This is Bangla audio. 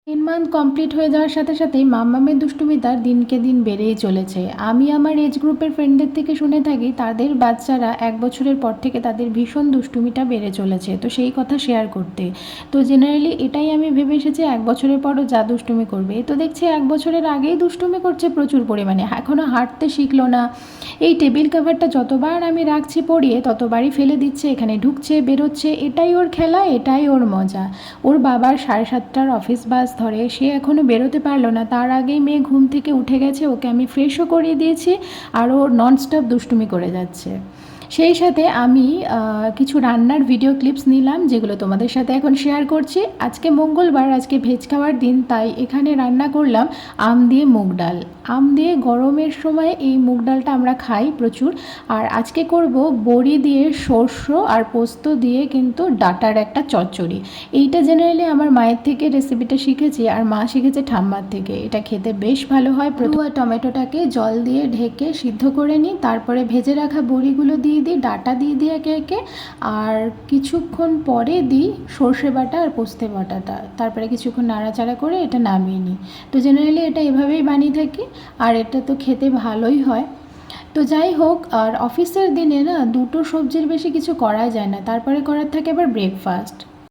3 মান্থ কমপ্লিট হয়ে যাওয়ার সাথে সাথেই মাম্মামের দুষ্টুমিটা দিনকে দিন বেড়েই চলেছে। আমি আমার এজ গ্রুপের ফ্রেন্ডদের থেকে শুনে থাকি তাদের বাচ্চারা 1 বছরের পর থেকে তাদের ভীষণ দুষ্টুমিটা বেড়ে চলেছে, তো সেই কথা শেয়ার করতে। তো জেনারেলি এটাই আমি ভেবে এসেছি 1 বছরের পরও যা দুষ্টুমি করবে। তো দেখছি 1 বছরের আগেই দুষ্টুমি করছে প্রচুর পরিমাণে, এখনও হাঁটতে শিখলো না। এই টেবিল কাভারটা যতবার আমি রাখছি পরিয়ে ততবারই ফেলে দিচ্ছে, এখানে ঢুকছে বেরোচ্ছে, এটাই ওর খেলা, এটাই ওর মজা। ওর বাবার 7:30টার অফিস বাস ধরে, সে এখনও বেরোতে পারলো না, তার আগেই মেয়ে ঘুম থেকে উঠে গেছে, ওকে আমি ফ্রেশও করিয়ে দিয়েছি আর ও ননস্টপ দুষ্টুমি করে যাচ্ছে। সেই সাথে আমি কিছু রান্নার ভিডিও ক্লিপস নিলাম যেগুলো তোমাদের সাথে এখন শেয়ার করছি। আজকে মঙ্গলবার, আজকে ভেজ খাওয়ার দিন, তাই এখানে রান্না করলাম আম দিয়ে মুগ ডাল। আম দিয়ে গরমের সময় এই মুগ ডালটা আমরা খাই প্রচুর। আর আজকে করব বড়ি দিয়ে সর্ষ আর পোস্ত দিয়ে কিন্তু ডাঁটার একটা চচ্চড়ি। এইটা জেনারেলি আমার মায়ের থেকে রেসিপিটা শিখেছি, আর মা শিখেছে ঠাম্মার থেকে। এটা খেতে বেশ ভালো হয়। প্রথমে টমেটোটাকে জল দিয়ে ঢেকে সিদ্ধ করে নিই, তারপরে ভেজে রাখা বড়িগুলো দিয়ে দিই, ডাঁটা দিয়ে দিই একে একে, আর কিছুক্ষণ পরে দিই সর্ষে বাটা আর পোস্তে বাটাটা, তারপরে কিছুক্ষণ নাড়াচাড়া করে এটা নামিয়ে নিই। তো জেনারেলি এটা এভাবেই বানিয়ে থাকি, আর এটা তো খেতে ভালোই হয়। তো যাই হোক, আর অফিসের দিনে না দুটো সবজির বেশি কিছু করা যায় না, তারপরে করার থাকে আবার ব্রেকফাস্ট।